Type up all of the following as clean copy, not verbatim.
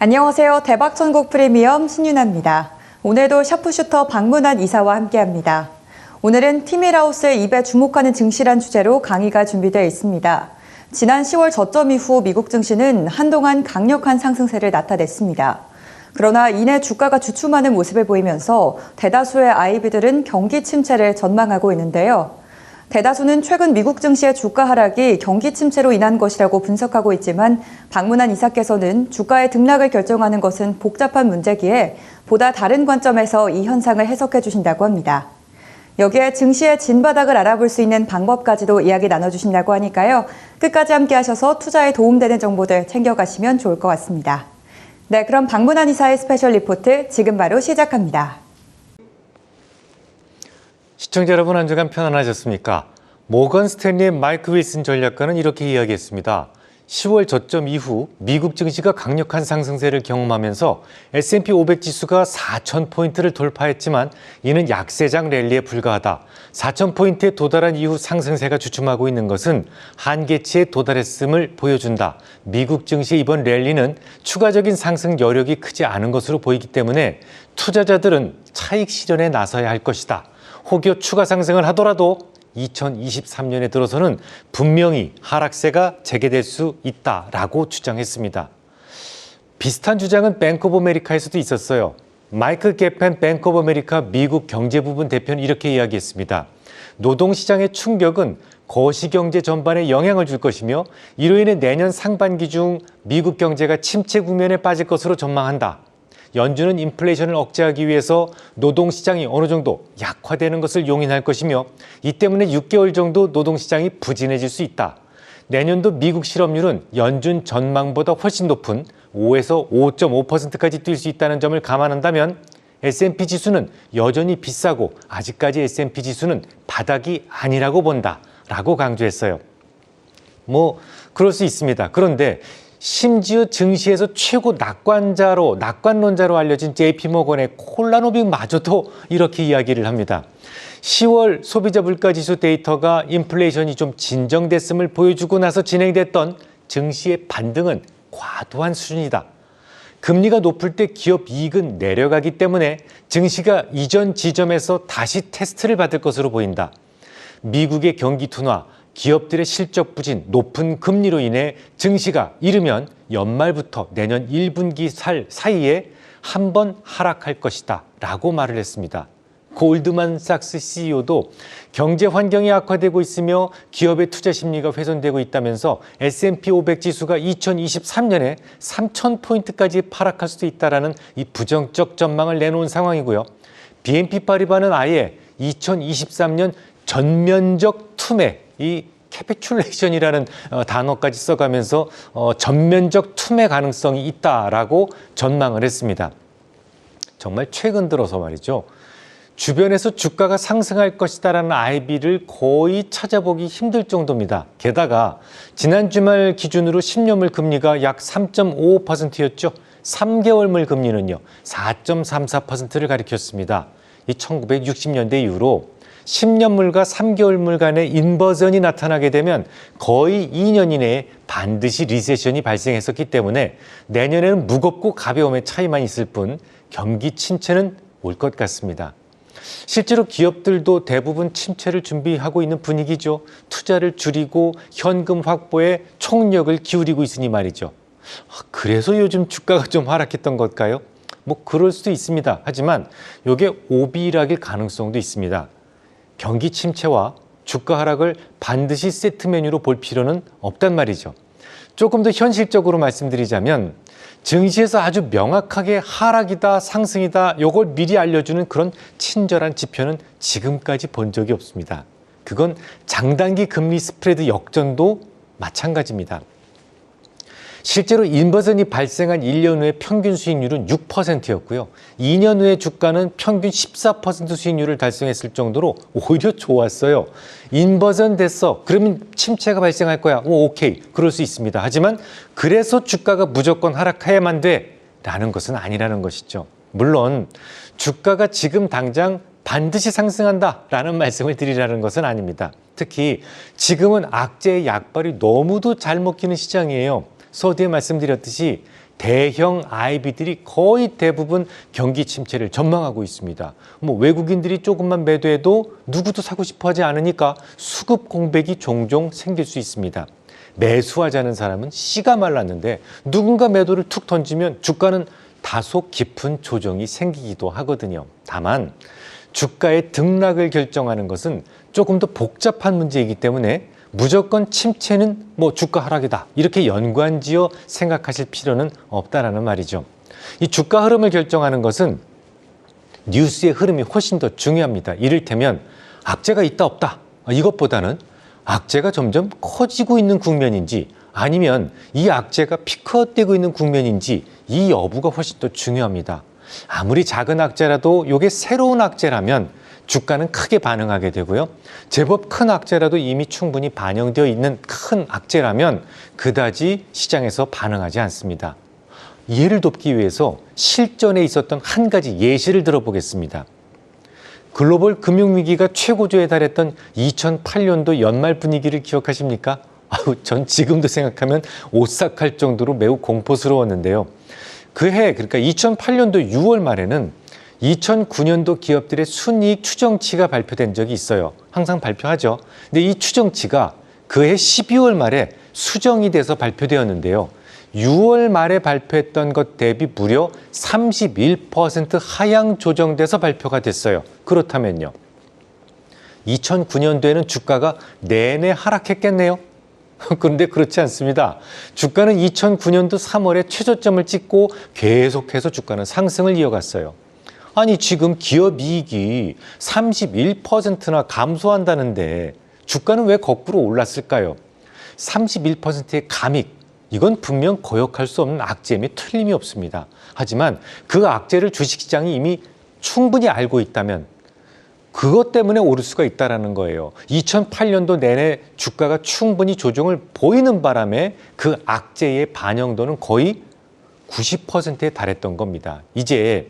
안녕하세요. 대박천국 프리미엄 신윤아입니다. 오늘도 샤프슈터 박문환 이사와 함께합니다. 오늘은 티밀하우스의 입에 주목하는 증시란 주제로 강의가 준비되어 있습니다. 지난 10월 저점 이후 미국 증시는 한동안 강력한 상승세를 나타냈습니다. 그러나 이내 주가가 주춤하는 모습을 보이면서 대다수의 IB들은 경기 침체를 전망하고 있는데요. 대다수는 최근 미국 증시의 주가 하락이 경기 침체로 인한 것이라고 분석하고 있지만 박문환 이사께서는 주가의 등락을 결정하는 것은 복잡한 문제기에 보다 다른 관점에서 이 현상을 해석해 주신다고 합니다. 여기에 증시의 진바닥을 알아볼 수 있는 방법까지도 이야기 나눠주신다고 하니까요. 끝까지 함께 하셔서 투자에 도움되는 정보들 챙겨가시면 좋을 것 같습니다. 네, 그럼 박문환 이사의 스페셜 리포트 지금 바로 시작합니다. 시청자 여러분, 한 주간 편안하셨습니까? 모건 스탠리의 마이크 윌슨 전략가는 이렇게 이야기했습니다. 10월 저점 이후 미국 증시가 강력한 상승세를 경험하면서 S&P 500 지수가 4,000포인트를 돌파했지만 이는 약세장 랠리에 불과하다. 4,000포인트에 도달한 이후 상승세가 주춤하고 있는 것은 한계치에 도달했음을 보여준다. 미국 증시의 이번 랠리는 추가적인 상승 여력이 크지 않은 것으로 보이기 때문에 투자자들은 차익 실현에 나서야 할 것이다. 혹여 추가 상승을 하더라도 2023년에 들어서는 분명히 하락세가 재개될 수 있다라고 주장했습니다. 비슷한 주장은 뱅크 오브 아메리카에서도 있었어요. 마이클 게펜 뱅크 오브 아메리카 미국 경제부분 대표는 이렇게 이야기했습니다. 노동시장의 충격은 거시경제 전반에 영향을 줄 것이며 이로 인해 내년 상반기 중 미국 경제가 침체 국면에 빠질 것으로 전망한다. 연준은 인플레이션을 억제하기 위해서 노동시장이 어느 정도 약화되는 것을 용인할 것이며 이 때문에 6개월 정도 노동시장이 부진해질 수 있다. 내년도 미국 실업률은 연준 전망보다 훨씬 높은 5에서 5.5%까지 뛸 수 있다는 점을 감안한다면 S&P 지수는 여전히 비싸고 아직까지 S&P 지수는 바닥이 아니라고 본다 라고 강조했어요. 그럴 수 있습니다. 그런데 심지어 증시에서 최고 낙관론자로 알려진 JP모건의 콜라노빅마저도 이렇게 이야기를 합니다. 10월 소비자 물가지수 데이터가 인플레이션이 좀 진정됐음을 보여주고 나서 진행됐던 증시의 반등은 과도한 수준이다. 금리가 높을 때 기업 이익은 내려가기 때문에 증시가 이전 지점에서 다시 테스트를 받을 것으로 보인다. 미국의 경기 둔화, 기업들의 실적 부진, 높은 금리로 인해 증시가 이르면 연말부터 내년 1분기 사이에 한 번 하락할 것이다 라고 말을 했습니다. 골드만삭스 CEO도 경제 환경이 악화되고 있으며 기업의 투자 심리가 훼손되고 있다면서 S&P 500 지수가 2023년에 3,000포인트까지 하락할 수도 있다는 이 부정적 전망을 내놓은 상황이고요. BNP 파리바는 아예 2023년 전면적 투매, 이 캐피큘레이션이라는 단어까지 써가면서 전면적 투매 가능성이 있다라고 전망을 했습니다. 정말 최근 들어서 말이죠. 주변에서 주가가 상승할 것이다라는 IB를 거의 찾아보기 힘들 정도입니다. 게다가 지난 주말 기준으로 10년물 금리가 약 3.55%였죠. 3개월물 금리는요 4.34%를 가리켰습니다. 이 1960년대 이후로 10년물과 3개월물 간의 인버전이 나타나게 되면 거의 2년 이내에 반드시 리세션이 발생했었기 때문에 내년에는 무겁고 가벼움의 차이만 있을 뿐 경기 침체는 올 것 같습니다. 실제로 기업들도 대부분 침체를 준비하고 있는 분위기죠. 투자를 줄이고 현금 확보에 총력을 기울이고 있으니 말이죠. 그래서 요즘 주가가 좀 하락했던 걸까요? 그럴 수도 있습니다. 하지만 이게 오비락일 가능성도 있습니다. 경기 침체와 주가 하락을 반드시 세트 메뉴로 볼 필요는 없단 말이죠. 조금 더 현실적으로 말씀드리자면 증시에서 아주 명확하게 하락이다, 상승이다 이걸 미리 알려주는 그런 친절한 지표는 지금까지 본 적이 없습니다. 그건 장단기 금리 스프레드 역전도 마찬가지입니다. 실제로 인버전이 발생한 1년 후의 평균 수익률은 6%였고요. 2년 후의 주가는 평균 14% 수익률을 달성했을 정도로 오히려 좋았어요. 인버전 됐어. 그러면 침체가 발생할 거야. 오케이. 그럴 수 있습니다. 하지만 그래서 주가가 무조건 하락해야만 돼. 라는 것은 아니라는 것이죠. 물론 주가가 지금 당장 반드시 상승한다라는 말씀을 드리라는 것은 아닙니다. 특히 지금은 악재의 약발이 너무도 잘 먹히는 시장이에요. 서두에 말씀드렸듯이 대형 IB들이 거의 대부분 경기 침체를 전망하고 있습니다. 외국인들이 조금만 매도해도 누구도 사고 싶어 하지 않으니까 수급 공백이 종종 생길 수 있습니다. 매수하자는 사람은 씨가 말랐는데 누군가 매도를 툭 던지면 주가는 다소 깊은 조정이 생기기도 하거든요. 다만 주가의 등락을 결정하는 것은 조금 더 복잡한 문제이기 때문에 무조건 침체는 주가 하락이다 이렇게 연관지어 생각하실 필요는 없다라는 말이죠. 이 주가 흐름을 결정하는 것은 뉴스의 흐름이 훨씬 더 중요합니다. 이를테면 악재가 있다 없다 이것보다는 악재가 점점 커지고 있는 국면인지 아니면 이 악재가 피크아웃되고 있는 국면인지 이 여부가 훨씬 더 중요합니다. 아무리 작은 악재라도 이게 새로운 악재라면 주가는 크게 반응하게 되고요. 제법 큰 악재라도 이미 충분히 반영되어 있는 큰 악재라면 그다지 시장에서 반응하지 않습니다. 이해를 돕기 위해서 실전에 있었던 한 가지 예시를 들어보겠습니다. 글로벌 금융위기가 최고조에 달했던 2008년도 연말 분위기를 기억하십니까? 전 지금도 생각하면 오싹할 정도로 매우 공포스러웠는데요. 그해 그러니까 2008년도 6월 말에는 2009년도 기업들의 순이익 추정치가 발표된 적이 있어요. 항상 발표하죠. 근데 이 추정치가 그해 12월 말에 수정이 돼서 발표되었는데요. 6월 말에 발표했던 것 대비 무려 31% 하향 조정돼서 발표가 됐어요. 그렇다면요. 2009년도에는 주가가 내내 하락했겠네요. 그런데 그렇지 않습니다. 주가는 2009년도 3월에 최저점을 찍고 계속해서 주가는 상승을 이어갔어요. 아니 지금 기업 이익이 31%나 감소한다는데 주가는 왜 거꾸로 올랐을까요? 31%의 감익, 이건 분명 거역할 수 없는 악재임에 틀림이 없습니다. 하지만 그 악재를 주식시장이 이미 충분히 알고 있다면 그것 때문에 오를 수가 있다는 거예요. 2008년도 내내 주가가 충분히 조정을 보이는 바람에 그 악재의 반영도는 거의 90%에 달했던 겁니다. 이제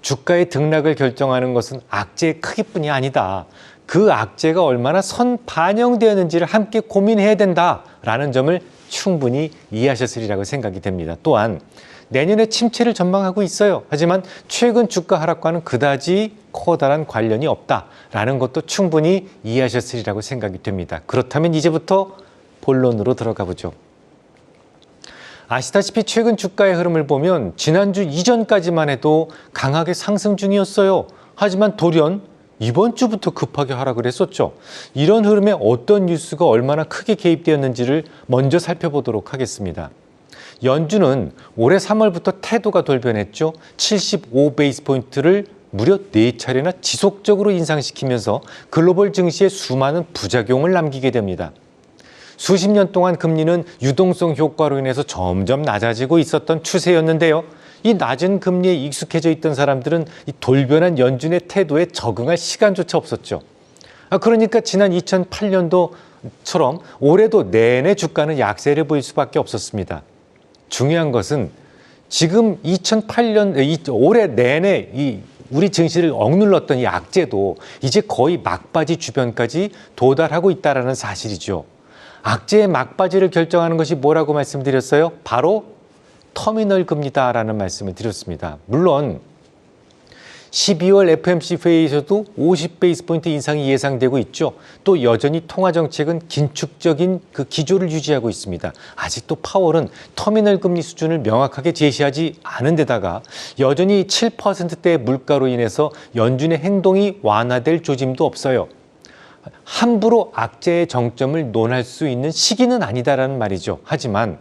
주가의 등락을 결정하는 것은 악재의 크기뿐이 아니다. 그 악재가 얼마나 선반영되었는지를 함께 고민해야 된다라는 점을 충분히 이해하셨으리라고 생각이 됩니다. 또한 내년에 침체를 전망하고 있어요. 하지만 최근 주가 하락과는 그다지 커다란 관련이 없다라는 것도 충분히 이해하셨으리라고 생각이 됩니다. 그렇다면 이제부터 본론으로 들어가 보죠. 아시다시피 최근 주가의 흐름을 보면 지난주 이전까지만 해도 강하게 상승 중이었어요. 하지만 돌연 이번 주부터 급하게 하락을 했었죠. 이런 흐름에 어떤 뉴스가 얼마나 크게 개입되었는지를 먼저 살펴보도록 하겠습니다. 연준은 올해 3월부터 태도가 돌변했죠. 75베이스 포인트를 무려 4차례나 지속적으로 인상시키면서 글로벌 증시에 수많은 부작용을 남기게 됩니다. 수십 년 동안 금리는 유동성 효과로 인해서 점점 낮아지고 있었던 추세였는데요. 이 낮은 금리에 익숙해져 있던 사람들은 이 돌변한 연준의 태도에 적응할 시간조차 없었죠. 그러니까 지난 2008년도처럼 올해도 내내 주가는 약세를 보일 수밖에 없었습니다. 중요한 것은 지금 2008년 올해 내내 우리 증시를 억눌렀던 이 악재도 이제 거의 막바지 주변까지 도달하고 있다는 사실이죠. 악재의 막바지를 결정하는 것이 뭐라고 말씀드렸어요? 바로 터미널 금리다라는 말씀을 드렸습니다. 물론 12월 FOMC 회의에서도 50베이스 포인트 인상이 예상되고 있죠. 또 여전히 통화 정책은 긴축적인 그 기조를 유지하고 있습니다. 아직도 파월은 터미널 금리 수준을 명확하게 제시하지 않은 데다가 여전히 7%대의 물가로 인해서 연준의 행동이 완화될 조짐도 없어요. 함부로 악재의 정점을 논할 수 있는 시기는 아니다라는 말이죠. 하지만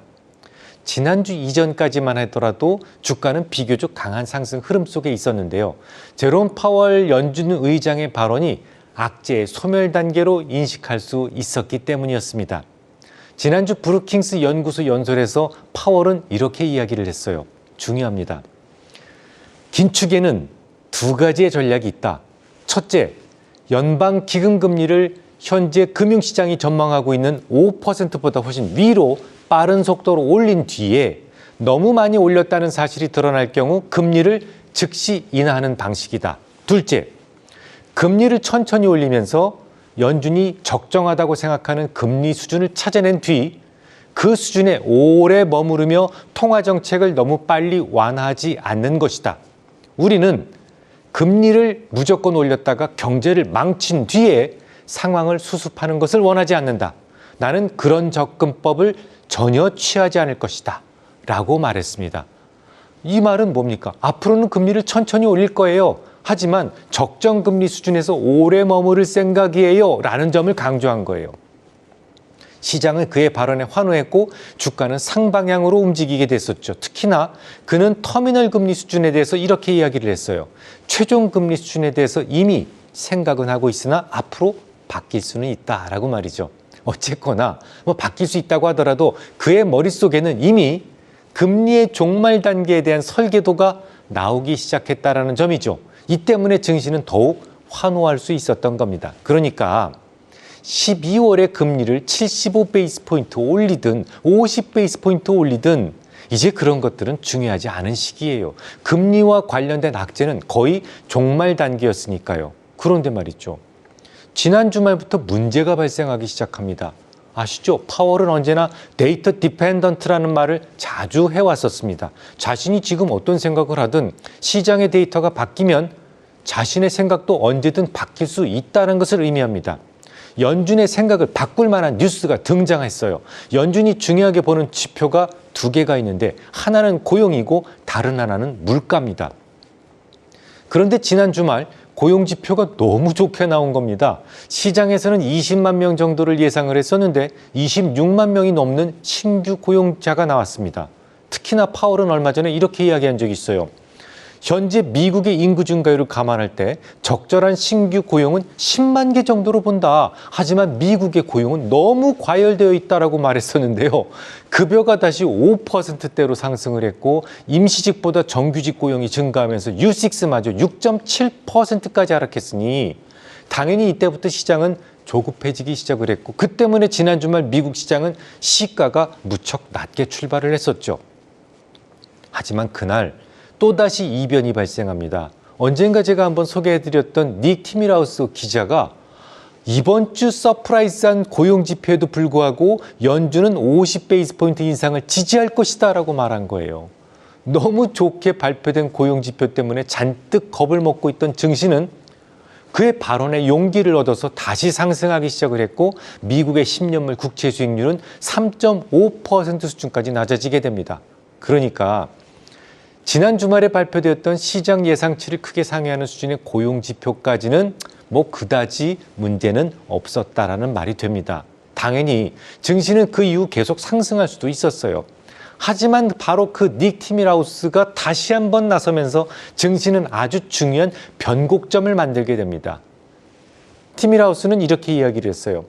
지난주 이전까지만 하더라도 주가는 비교적 강한 상승 흐름 속에 있었는데요. 제롬 파월 연준 의장의 발언이 악재의 소멸 단계로 인식할 수 있었기 때문이었습니다. 지난주 브루킹스 연구소 연설에서 파월은 이렇게 이야기를 했어요. 중요합니다. 긴축에는 두 가지의 전략이 있다. 첫째, 연방 기금금리를 현재 금융시장이 전망하고 있는 5%보다 훨씬 위로 빠른 속도로 올린 뒤에 너무 많이 올렸다는 사실이 드러날 경우 금리를 즉시 인하하는 방식이다. 둘째, 금리를 천천히 올리면서 연준이 적정하다고 생각하는 금리 수준을 찾아낸 뒤 그 수준에 오래 머무르며 통화 정책을 너무 빨리 완화하지 않는 것이다. 우리는 금리를 무조건 올렸다가 경제를 망친 뒤에 상황을 수습하는 것을 원하지 않는다. 나는 그런 접근법을 전혀 취하지 않을 것이다. 라고 말했습니다. 이 말은 뭡니까? 앞으로는 금리를 천천히 올릴 거예요. 하지만 적정금리 수준에서 오래 머무를 생각이에요. 라는 점을 강조한 거예요. 시장은 그의 발언에 환호했고 주가는 상방향으로 움직이게 됐었죠. 특히나 그는 터미널 금리 수준에 대해서 이렇게 이야기를 했어요. 최종 금리 수준에 대해서 이미 생각은 하고 있으나 앞으로 바뀔 수는 있다라고 말이죠. 어쨌거나 바뀔 수 있다고 하더라도 그의 머릿속에는 이미 금리의 종말 단계에 대한 설계도가 나오기 시작했다라는 점이죠. 이 때문에 증시는 더욱 환호할 수 있었던 겁니다. 그러니까 12월에 금리를 75베이스포인트 올리든 50베이스포인트 올리든 이제 그런 것들은 중요하지 않은 시기예요. 금리와 관련된 악재는 거의 종말 단계였으니까요. 그런데 말이죠. 지난 주말부터 문제가 발생하기 시작합니다. 아시죠? 파월은 언제나 데이터 디펜던트라는 말을 자주 해왔었습니다. 자신이 지금 어떤 생각을 하든 시장의 데이터가 바뀌면 자신의 생각도 언제든 바뀔 수 있다는 것을 의미합니다. 연준의 생각을 바꿀 만한 뉴스가 등장했어요. 연준이 중요하게 보는 지표가 두 개가 있는데 하나는 고용이고 다른 하나는 물가입니다. 그런데 지난 주말 고용 지표가 너무 좋게 나온 겁니다. 시장에서는 20만 명 정도를 예상을 했었는데 26만 명이 넘는 신규 고용자가 나왔습니다. 특히나 파월은 얼마 전에 이렇게 이야기한 적이 있어요. 현재 미국의 인구 증가율을 감안할 때 적절한 신규 고용은 10만 개 정도로 본다. 하지만 미국의 고용은 너무 과열되어 있다라고 말했었는데요. 급여가 다시 5%대로 상승을 했고 임시직보다 정규직 고용이 증가하면서 U6마저 6.7%까지 하락했으니 당연히 이때부터 시장은 조급해지기 시작을 했고 그 때문에 지난 주말 미국 시장은 시가가 무척 낮게 출발을 했었죠. 하지만 그날 또다시 이변이 발생합니다. 언젠가 제가 한번 소개해드렸던 닉 티밀하우스 기자가 이번 주 서프라이즈한 고용지표에도 불구하고 연준은 50베이스포인트 인상을 지지할 것이다 라고 말한 거예요. 너무 좋게 발표된 고용지표 때문에 잔뜩 겁을 먹고 있던 증시는 그의 발언에 용기를 얻어서 다시 상승하기 시작을 했고 미국의 10년물 국채 수익률은 3.5% 수준까지 낮아지게 됩니다. 그러니까 지난 주말에 발표되었던 시장 예상치를 크게 상회하는 수준의 고용지표까지는 그다지 문제는 없었다라는 말이 됩니다. 당연히 증시는 그 이후 계속 상승할 수도 있었어요. 하지만 바로 그 닉 티밀하우스가 다시 한번 나서면서 증시는 아주 중요한 변곡점을 만들게 됩니다. 티밀하우스는 이렇게 이야기를 했어요.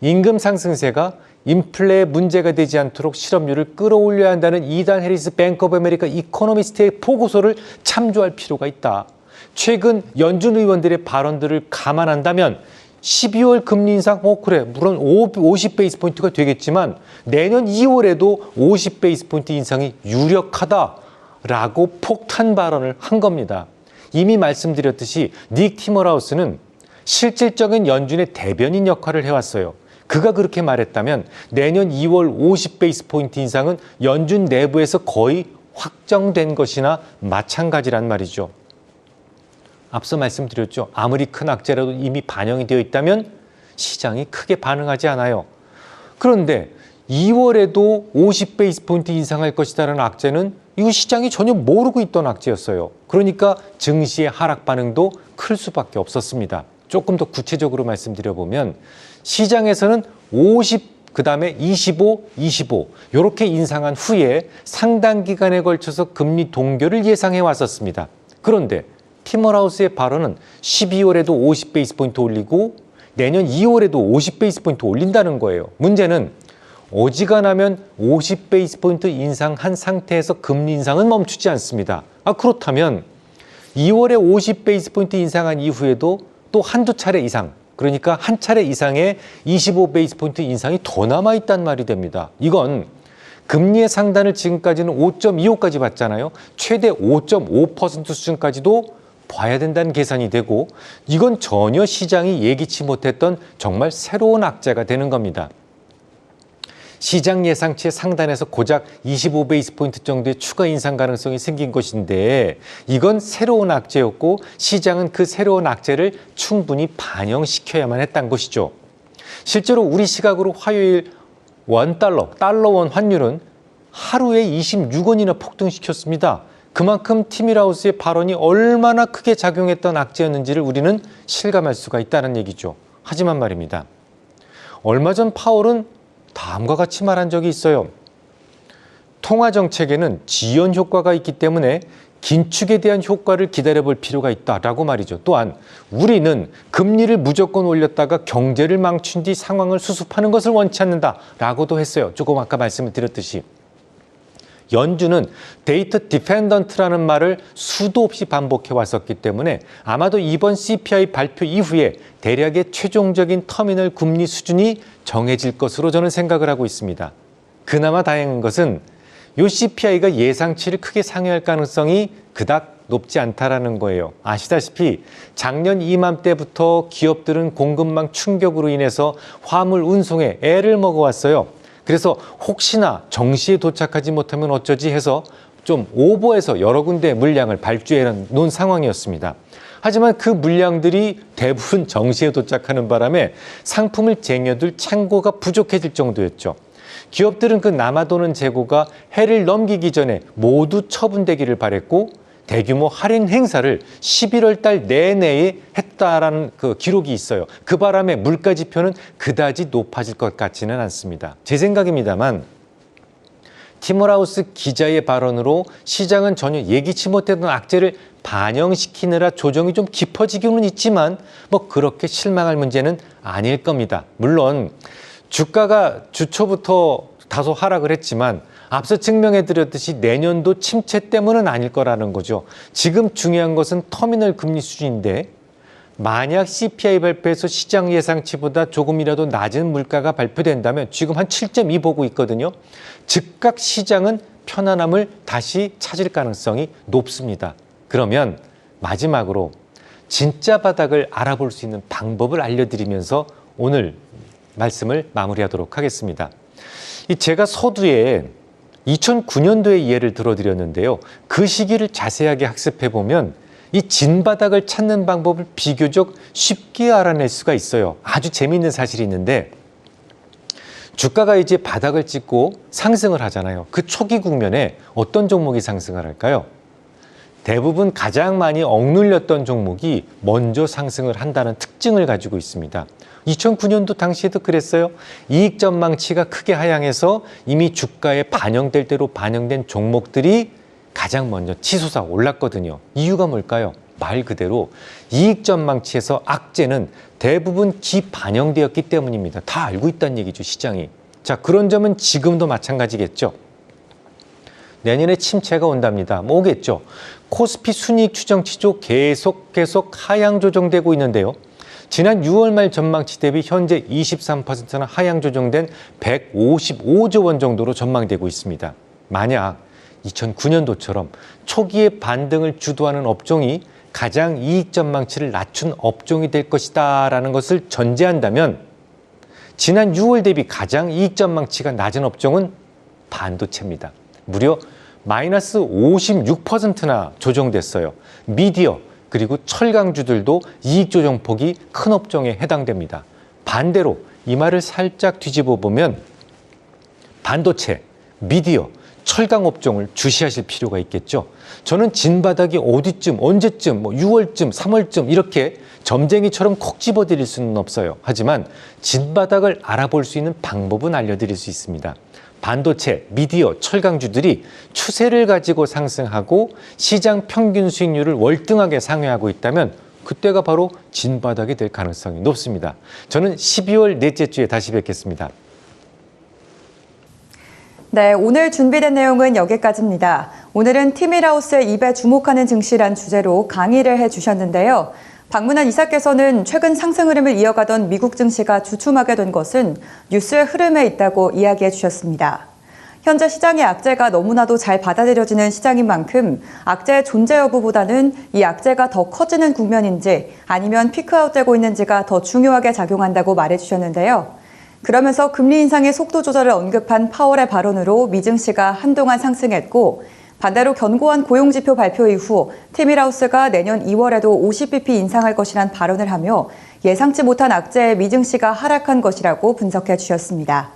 임금 상승세가 인플레에 문제가 되지 않도록 실업률을 끌어올려야 한다는 이단 해리스 뱅크 오브 아메리카 이코노미스트의 보고서를 참조할 필요가 있다. 최근 연준 의원들의 발언들을 감안한다면 12월 금리 인상, 그래, 물론 50베이스포인트가 되겠지만 내년 2월에도 50베이스포인트 인상이 유력하다라고 폭탄 발언을 한 겁니다. 이미 말씀드렸듯이 닉 티밀하우스는 실질적인 연준의 대변인 역할을 해왔어요. 그가 그렇게 말했다면 내년 2월 50베이스포인트 인상은 연준 내부에서 거의 확정된 것이나 마찬가지란 말이죠. 앞서 말씀드렸죠. 아무리 큰 악재라도 이미 반영이 되어 있다면 시장이 크게 반응하지 않아요. 그런데 2월에도 50베이스포인트 인상할 것이라는 악재는 이거 시장이 전혀 모르고 있던 악재였어요. 그러니까 증시의 하락 반응도 클 수밖에 없었습니다. 조금 더 구체적으로 말씀드려보면 시장에서는 50, 그 다음에 25, 25 이렇게 인상한 후에 상당 기간에 걸쳐서 금리 동결을 예상해 왔었습니다. 그런데 티밀하우스의 발언은 12월에도 50베이스포인트 올리고 내년 2월에도 50베이스포인트 올린다는 거예요. 문제는 어지간하면 50베이스포인트 인상한 상태에서 금리 인상은 멈추지 않습니다. 그렇다면 2월에 50베이스포인트 인상한 이후에도 또 한두 차례 이상, 그러니까 한 차례 이상의 25베이스포인트 인상이 더 남아있단 말이 됩니다. 이건 금리의 상단을 지금까지는 5.25까지 봤잖아요. 최대 5.5% 수준까지도 봐야 된다는 계산이 되고 이건 전혀 시장이 예기치 못했던 정말 새로운 악재가 되는 겁니다. 시장 예상치의 상단에서 고작 25베이스포인트 정도의 추가 인상 가능성이 생긴 것인데 이건 새로운 악재였고 시장은 그 새로운 악재를 충분히 반영시켜야만 했던 것이죠. 실제로 우리 시각으로 화요일 달러원 환율은 하루에 26원이나 폭등시켰습니다. 그만큼 티밀하우스의 발언이 얼마나 크게 작용했던 악재였는지를 우리는 실감할 수가 있다는 얘기죠. 하지만 말입니다. 얼마 전 파월은 다음과 같이 말한 적이 있어요. 통화 정책에는 지연 효과가 있기 때문에 긴축에 대한 효과를 기다려볼 필요가 있다라고 말이죠. 또한 우리는 금리를 무조건 올렸다가 경제를 망친 뒤 상황을 수습하는 것을 원치 않는다라고도 했어요. 조금 아까 말씀을 드렸듯이. 연준은 데이터 디펜던트라는 말을 수도 없이 반복해 왔었기 때문에 아마도 이번 CPI 발표 이후에 대략의 최종적인 터미널 금리 수준이 정해질 것으로 저는 생각을 하고 있습니다. 그나마 다행인 것은 이 CPI가 예상치를 크게 상회할 가능성이 그닥 높지 않다라는 거예요. 아시다시피 작년 이맘때부터 기업들은 공급망 충격으로 인해서 화물 운송에 애를 먹어왔어요. 그래서 혹시나 정시에 도착하지 못하면 어쩌지 해서 좀 오버해서 여러 군데 물량을 발주해 놓은 상황이었습니다. 하지만 그 물량들이 대부분 정시에 도착하는 바람에 상품을 쟁여둘 창고가 부족해질 정도였죠. 기업들은 그 남아도는 재고가 해를 넘기기 전에 모두 처분되기를 바랬고 대규모 할인 행사를 11월 달 내내에 했다라는 그 기록이 있어요. 그 바람에 물가 지표는 그다지 높아질 것 같지는 않습니다. 제 생각입니다만 티밀하우스 기자의 발언으로 시장은 전혀 예기치 못했던 악재를 반영시키느라 조정이 좀 깊어지기는 있지만 뭐 그렇게 실망할 문제는 아닐 겁니다. 물론 주가가 주초부터 다소 하락을 했지만 앞서 증명해드렸듯이 내년도 침체 때문은 아닐 거라는 거죠. 지금 중요한 것은 터미널 금리 수준인데 만약 CPI 발표에서 시장 예상치보다 조금이라도 낮은 물가가 발표된다면 지금 한 7.2 보고 있거든요. 즉각 시장은 편안함을 다시 찾을 가능성이 높습니다. 그러면 마지막으로 진짜 바닥을 알아볼 수 있는 방법을 알려드리면서 오늘 말씀을 마무리하도록 하겠습니다. 제가 서두에 2009년도의 예를 들어드렸는데요. 그 시기를 자세하게 학습해보면 이 진바닥을 찾는 방법을 비교적 쉽게 알아낼 수가 있어요. 아주 재미있는 사실이 있는데 주가가 이제 바닥을 찍고 상승을 하잖아요. 그 초기 국면에 어떤 종목이 상승을 할까요? 대부분 가장 많이 억눌렸던 종목이 먼저 상승을 한다는 특징을 가지고 있습니다. 2009년도 당시에도 그랬어요. 이익 전망치가 크게 하향해서 이미 주가에 반영될 대로 반영된 종목들이 가장 먼저 치솟아 올랐거든요. 이유가 뭘까요? 말 그대로 이익 전망치에서 악재는 대부분 기반영되었기 때문입니다. 다 알고 있다는 얘기죠, 시장이. 자, 그런 점은 지금도 마찬가지겠죠. 내년에 침체가 온답니다. 뭐 오겠죠. 코스피 순이익 추정치조 계속 하향 조정되고 있는데요. 지난 6월 말 전망치 대비 현재 23%나 하향 조정된 155조 원 정도로 전망되고 있습니다. 만약 2009년도처럼 초기에 반등을 주도하는 업종이 가장 이익 전망치를 낮춘 업종이 될 것이다라는 것을 전제한다면 지난 6월 대비 가장 이익 전망치가 낮은 업종은 반도체입니다. 무려 마이너스 56%나 조정됐어요. 미디어 그리고 철강주들도 이익 조정폭이 큰 업종에 해당됩니다. 반대로 이 말을 살짝 뒤집어 보면 반도체, 미디어, 철강 업종을 주시하실 필요가 있겠죠. 저는 진바닥이 어디쯤, 언제쯤, 6월쯤, 3월쯤 이렇게 점쟁이처럼 콕 집어드릴 수는 없어요. 하지만 진바닥을 알아볼 수 있는 방법은 알려드릴 수 있습니다. 반도체, 미디어, 철강주들이 추세를 가지고 상승하고 시장 평균 수익률을 월등하게 상회하고 있다면 그때가 바로 진바닥이 될 가능성이 높습니다. 저는 12월 넷째 주에 다시 뵙겠습니다. 네, 오늘 준비된 내용은 여기까지입니다. 오늘은 티밀하우스의 입에 주목하는 증시란 주제로 강의를 해주셨는데요. 박문환 이사께서는 최근 상승 흐름을 이어가던 미국 증시가 주춤하게 된 것은 뉴스의 흐름에 있다고 이야기해 주셨습니다. 현재 시장의 악재가 너무나도 잘 받아들여지는 시장인 만큼 악재의 존재 여부보다는 이 악재가 더 커지는 국면인지 아니면 피크아웃되고 있는지가 더 중요하게 작용한다고 말해 주셨는데요. 그러면서 금리 인상의 속도 조절을 언급한 파월의 발언으로 미증시가 한동안 상승했고 반대로 견고한 고용지표 발표 이후 티밀하우스가 내년 2월에도 50bp 인상할 것이란 발언을 하며 예상치 못한 악재에 미증시가 하락한 것이라고 분석해 주셨습니다.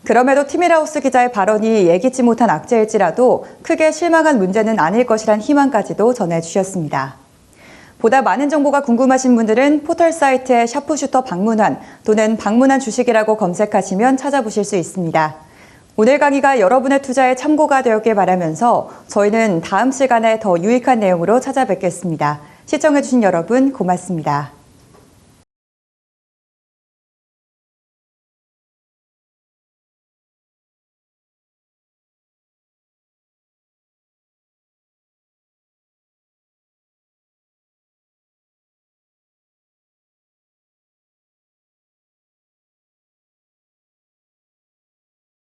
그럼에도 티밀하우스 기자의 발언이 예기치 못한 악재일지라도 크게 실망한 문제는 아닐 것이란 희망까지도 전해주셨습니다. 보다 많은 정보가 궁금하신 분들은 포털 사이트에 샤프슈터 방문한 또는 방문한 주식이라고 검색하시면 찾아보실 수 있습니다. 오늘 강의가 여러분의 투자에 참고가 되었길 바라면서 저희는 다음 시간에 더 유익한 내용으로 찾아뵙겠습니다. 시청해주신 여러분 고맙습니다.